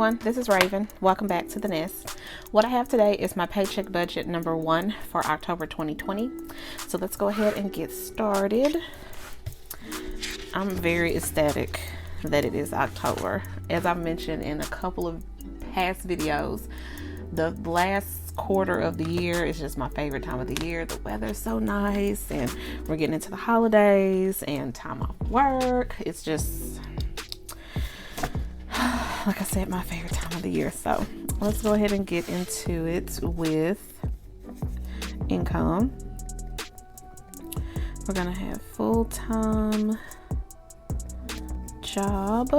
everyone, this is Raven. Welcome back to the Nest. What I have today is my paycheck budget number 1 for October 2020. So let's go ahead and get started. I'm very ecstatic that it is October. As I mentioned in a couple of past videos, the last quarter of the year is just my favorite time of the year. The weather's so nice and we're getting into the holidays and time off work. It's just, like I said, my favorite time of the year. So let's go ahead and get into it with income. We're gonna have full-time job,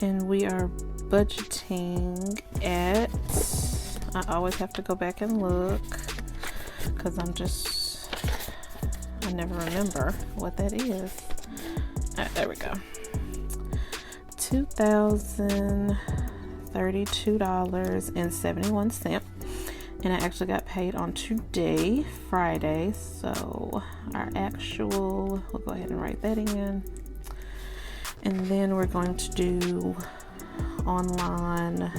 and we are budgeting at, I always have to go back and look because I never remember what that is. There we go. $2,032.71, and I actually got paid on today, Friday. So our actual, we'll go ahead and write that in, and then we're going to do online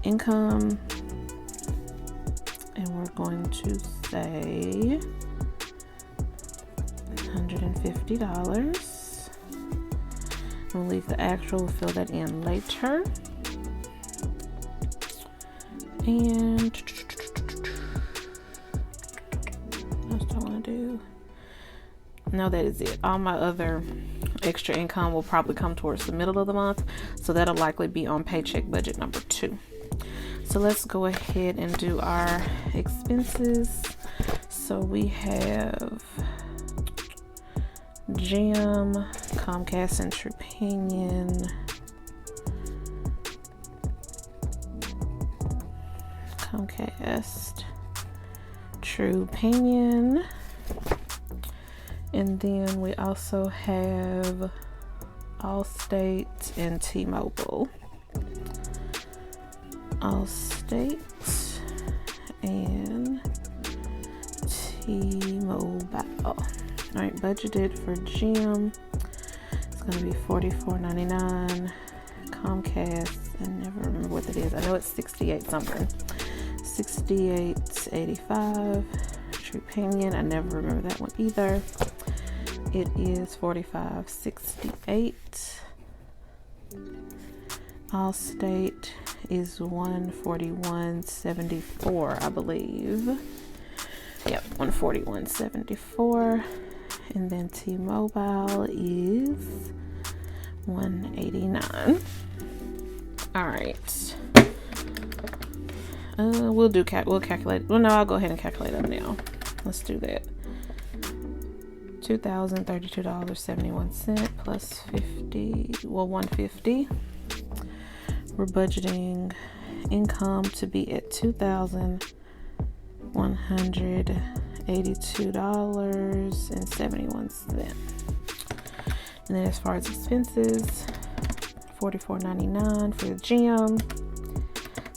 income, and we're going to say $150. We'll leave the actual, fill that in later. And what else do I want to do? No, that is it. All my other extra income will probably come towards the middle of the month, so that'll likely be on paycheck budget number 2. So let's go ahead and do our expenses. So we have gym, Comcast and Trupanion, Comcast, Trupanion, and then we also have Allstate and T-Mobile. Allstate and T-Mobile. All right, budgeted for gym, it's going to be $44.99. Comcast, I never remember what that is. I know it's 68 something. $68.85. Trupanion, I never remember that one either. It is $45.68. Allstate is $141.74, I believe. Yep, $141.74. And then T-Mobile is $189. All right. We'll calculate. Well, no, I'll go ahead and calculate them now. Let's do that. $2,032.71 plus 50. Well, $150. We're budgeting income to be at $2,182.71. And then as far as expenses, $44.99 for the gym,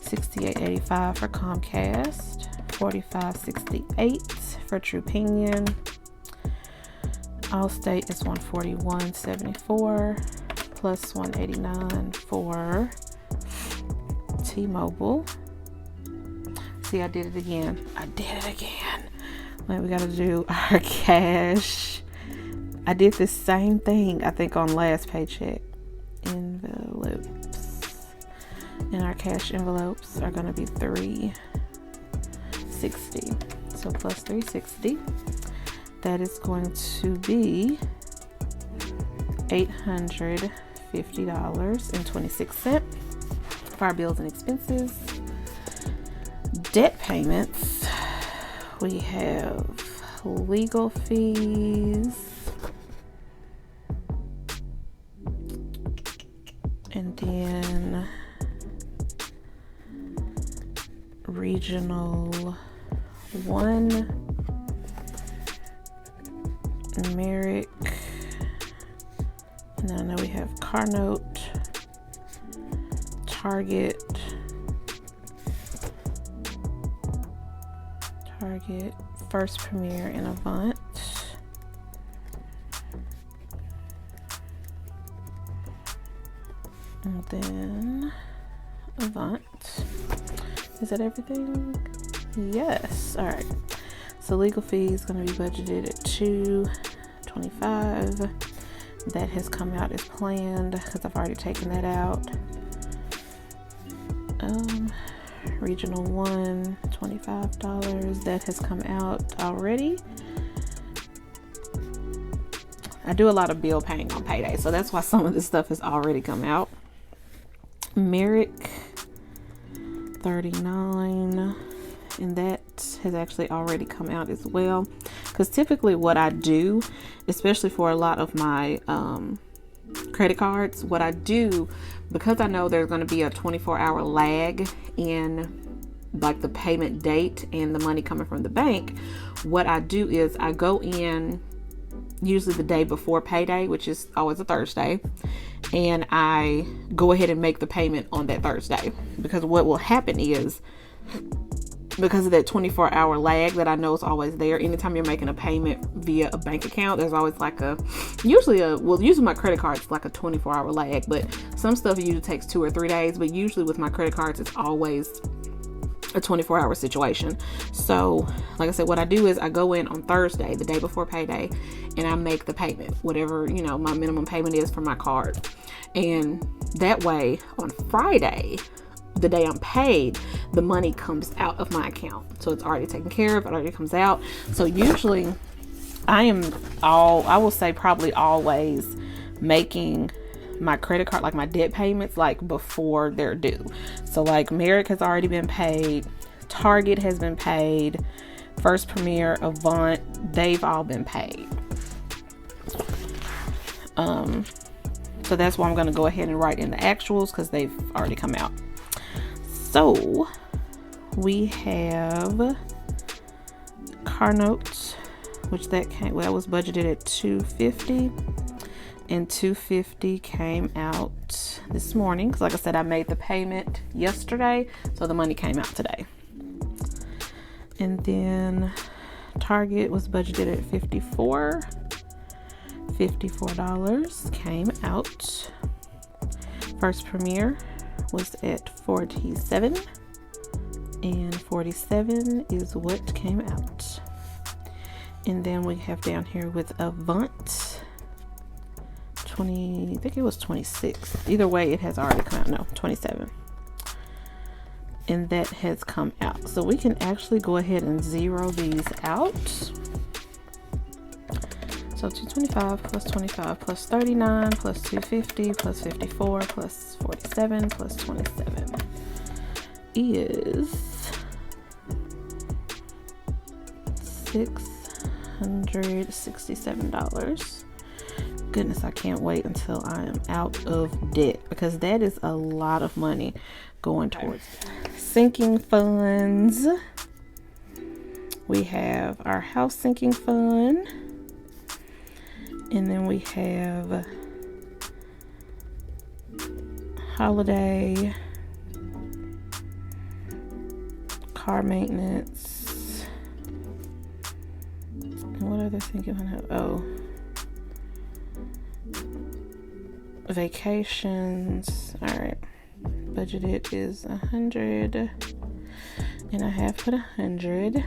$68.85 for Comcast, $45.68 for Trupanion. Allstate is $141.74 plus $189 for T-Mobile. See, I did it again. Wait, we gotta do our cash. I did the same thing, I think, on last paycheck. Envelopes. And our cash envelopes are gonna be $360. So plus $360. That is going to be $850.26 for our bills and expenses. Debt payments, we have legal fees, and then Regional 1, Merrick, and then I know we have Car Note, Target, First Premier, and Avant. then Avant. Is that everything? Yes. All right. So legal fee is going to be budgeted at $225. That has come out as planned because I've already taken that out. Regional 1, $25. That has come out already. I do a lot of bill paying on payday, so that's why some of this stuff has already come out. Merrick, $39, and that has actually already come out as well. Because typically what I do, especially for a lot of my credit cards, what I do, because I know there's going to be a 24-hour lag in like the payment date and the money coming from the bank, what I do is I go in usually the day before payday, which is always a Thursday, and I go ahead and make the payment on that Thursday. Because what will happen is, because of that 24-hour lag that I know is always there, anytime you're making a payment via a bank account, there's always like usually my credit cards, it's like a 24-hour lag, but some stuff usually takes 2 or 3 days, but usually with my credit cards, it's always a 24-hour situation. So like I said, what I do is I go in on Thursday, the day before payday, and I make the payment, whatever, my minimum payment is for my card. And that way on Friday, the day I'm paid, the money comes out of my account. So it's already taken care of. It already comes out. So usually I will say probably always making my credit card, like my debt payments, like before they're due. So like Merrick has already been paid. Target has been paid. First Premier, Avant, they've all been paid. So that's why I'm going to go ahead and write in the actuals, because they've already come out. So we have car notes, which that was budgeted at $250, and $250 came out this morning, because like I said, I made the payment yesterday, so the money came out today. And then Target was budgeted at $54 came out. First Premier was at $47, and $47 is what came out. And then we have down here with Avant, I think it was 26. Either way, it has already come out. No, 27. And that has come out. So we can actually go ahead and zero these out. So 225 plus 25 plus 39 plus 250 plus 54 plus 47 plus 27 is $667. Goodness, I can't wait until I am out of debt, because that is a lot of money going towards sinking funds. We have our house sinking fund, and then we have holiday, car maintenance, and what other sinking fund have? Oh, vacations. All right, budgeted is 100, and I have put 100.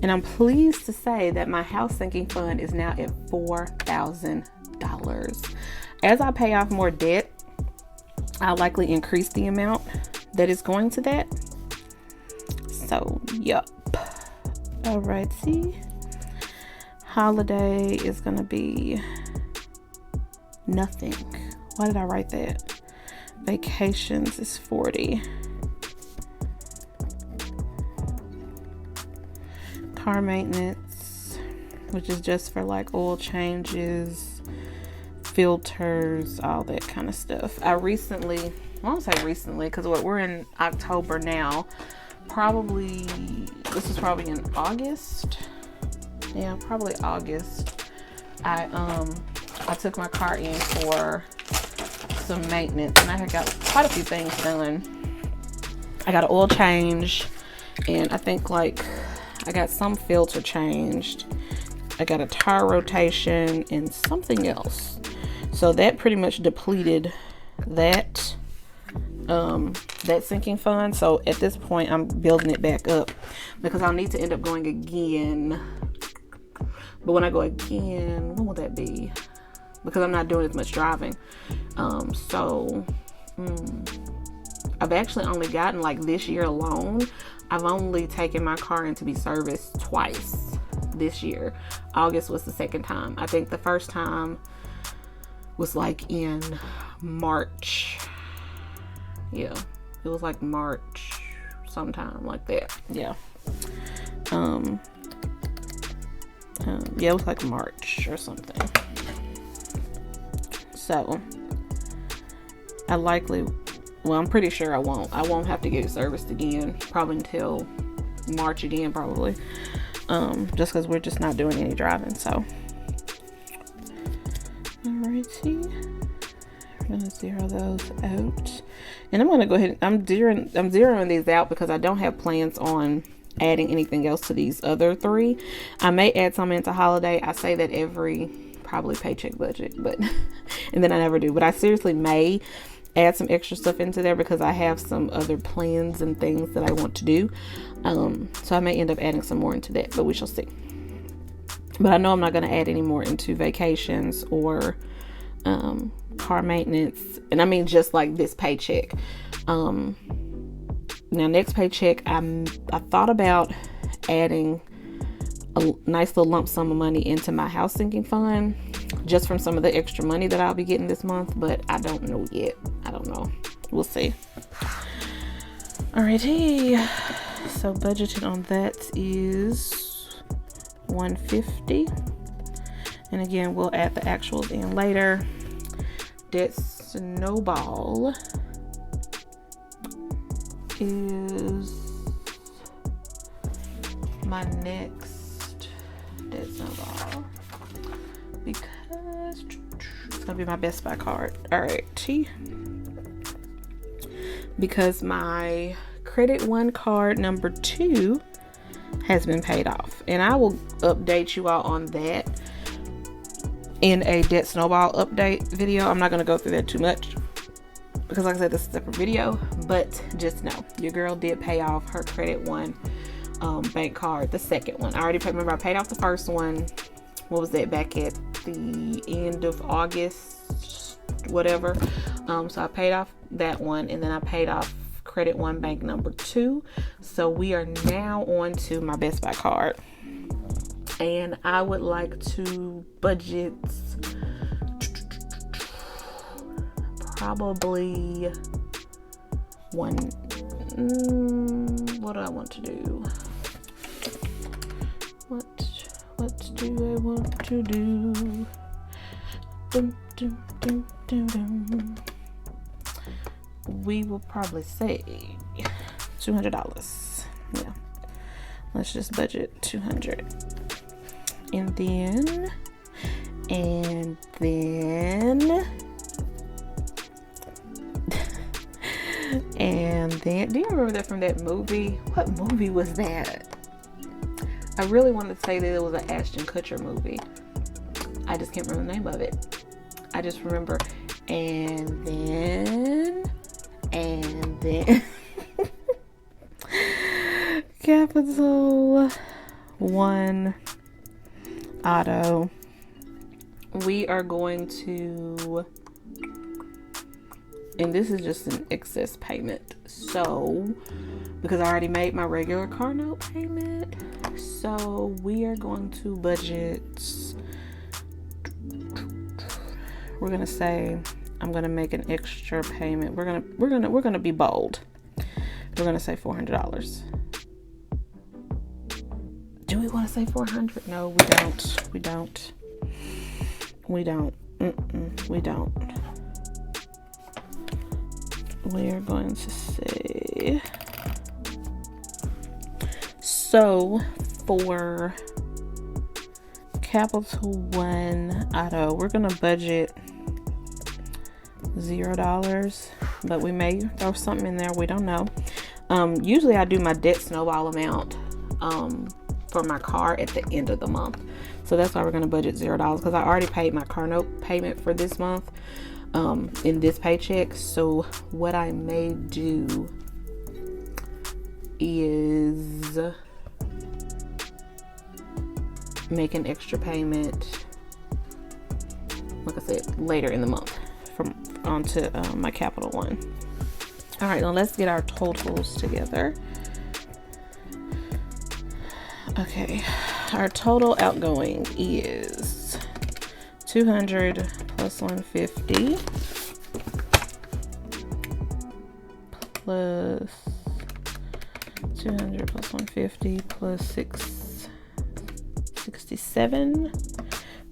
And I'm pleased to say that my house sinking fund is now at $4,000. As I pay off more debt, I'll likely increase the amount that is going to that. So, yup. Alrighty. Holiday is going to be nothing. Why did I write that? Vacations is 40. Car maintenance, which is just for like oil changes, filters, all that kind of stuff. I won't say recently, because we're in October now. This is probably in August. Yeah, probably August. I took my car in for some maintenance, and I had got quite a few things done. I got an oil change, and I think like I got some filter changed. I got a tire rotation and something else. So that pretty much depleted that sinking fund. So at this point, I'm building it back up because I'll need to end up going again. But when I go again, when will that be? Because I'm not doing as much driving. I've actually only gotten, like, this year alone, I've only taken my car in to be serviced twice this year. August was the second time. I think the first time was like in March. Yeah, it was like March, sometime like that. Yeah. Yeah, it was like March or something. So I'm pretty sure I won't have to get it serviced again, probably until March again, probably. Just because we're just not doing any driving. So alrighty, we're gonna zero those out, and I'm gonna go ahead. I'm zeroing these out because I don't have plans on adding anything else to these other three. I may add some into holiday. I say that every probably paycheck budget, but and then I never do. But I seriously may add some extra stuff into there because I have some other plans and things that I want to do. So I may end up adding some more into that, but we shall see. But I know I'm not going to add any more into vacations or car maintenance. And I mean, just like this paycheck. Now, next paycheck, I thought about adding a nice little lump sum of money into my house sinking fund, just from some of the extra money that I'll be getting this month, but I don't know yet. I don't know. We'll see. Alrighty. So budgeted on that is $150. And again, we'll add the actuals in later. Debt snowball is my next debt snowball because it's gonna be my Best Buy card. All right, because my Credit One card number 2 has been paid off, and I will update you all on that in a debt snowball update video. I'm not gonna go through that too much because, like I said, this is a separate video, but just know your girl did pay off her Credit One bank card, the second one. I already paid. Remember, I paid off the first one. What was that? Back at the end of August, whatever. So I paid off that one, and then I paid off Credit One bank number 2. So we are now on to my Best Buy card, and I would like to budget probably one. What do I want to do? What do I want to do? Dum, dum, dum, dum, dum. We will probably say $200. Yeah, let's just budget $200, and then do you remember that from that movie? What movie was that? I really wanted to say that it was an Ashton Kutcher movie. I just can't remember the name of it. I just remember, and then Capital One Auto. We are going to, and this is just an excess payment. So, because I already made my regular car note payment, so we are going to budget. We're gonna say I'm gonna make an extra payment. We're gonna be bold. We're gonna say $400. Do we want to say $400? No, we don't. We don't. We don't. We don't. We are going to say, so for Capital One Auto, we're gonna budget $0, but we may throw something in there. We don't know. Usually I do my debt snowball amount for my car at the end of the month, so that's why we're gonna budget $0 because I already paid my car note payment for this month. in this paycheck. So what I may do is make an extra payment, like I said, later in the month from onto my Capital One. All right, now let's get our totals together. Okay, our total outgoing is 200 plus 150 plus 200 plus 150 plus 667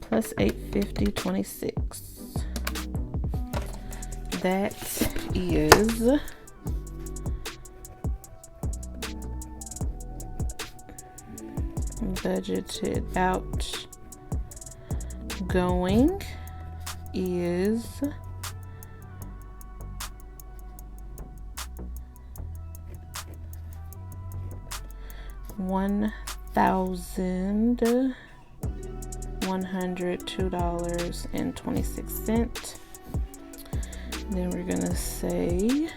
plus 850, 26. That is budgeted outgoing is $1,102.26. Then we're gonna say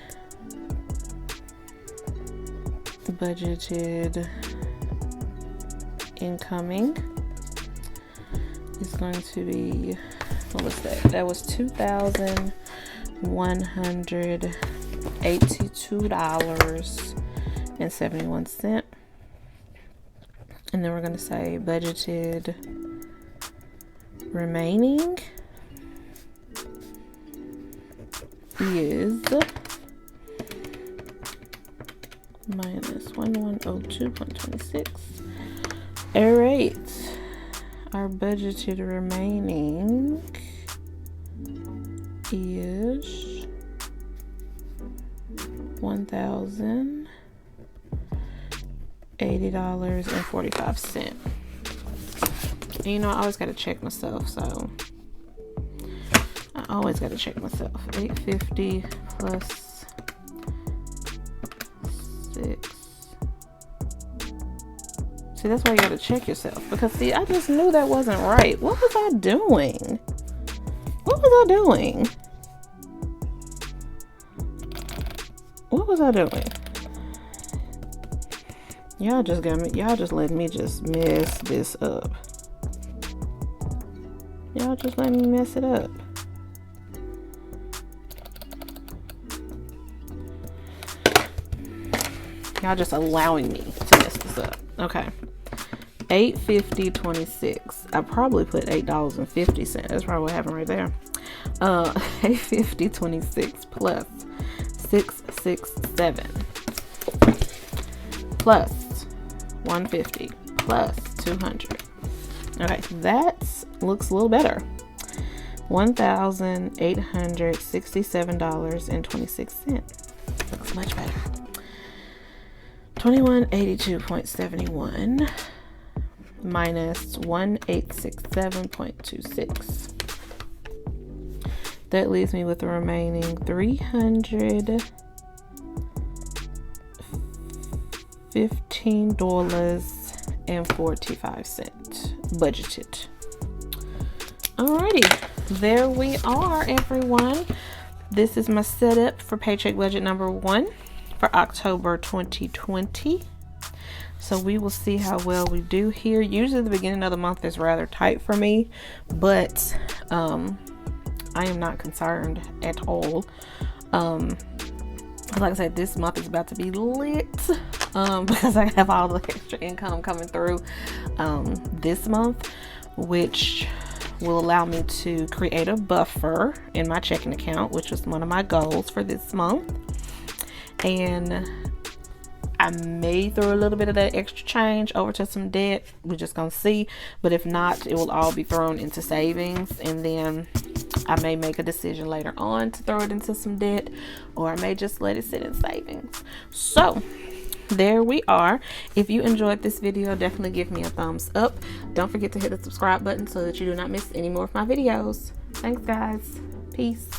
budgeted incoming is going to be, what was that? That was $2,182.71. And then we're going to say budgeted remaining is minus 1102.26. All right, our budgeted remaining is $1,080.45. And you know, I always got to check myself, so I always got to check myself. 850 plus 6. See, that's why you gotta check yourself. Because, see, I just knew that wasn't right. What was I doing? What was I doing? What was I doing? Y'all just got me. Y'all just let me just mess this up. Y'all just let me mess it up. Y'all just allowing me to mess this up. Okay. $850.26. I probably put $8.50. That's probably what happened right there. $850.26 plus 667 plus 150 plus 200. Okay, that looks a little better. $1,867.26. Looks much better. 2182.71 minus 1867.26. That leaves me with the remaining $315.45 budgeted. Alrighty, there we are, everyone. This is my setup for paycheck budget number 1 for October 2020. So we will see how well we do here. Usually the beginning of the month is rather tight for me, but I am not concerned at all. Like I said, this month is about to be lit because I have all the extra income coming through this month, which will allow me to create a buffer in my checking account, which was one of my goals for this month. And I may throw a little bit of that extra change over to some debt. We're just gonna see, but if not, it will all be thrown into savings, and then I may make a decision later on to throw it into some debt, or I may just let it sit in savings. So there we are. If you enjoyed this video, definitely give me a thumbs up. Don't forget to hit the subscribe button so that you do not miss any more of my videos. Thanks, guys. Peace.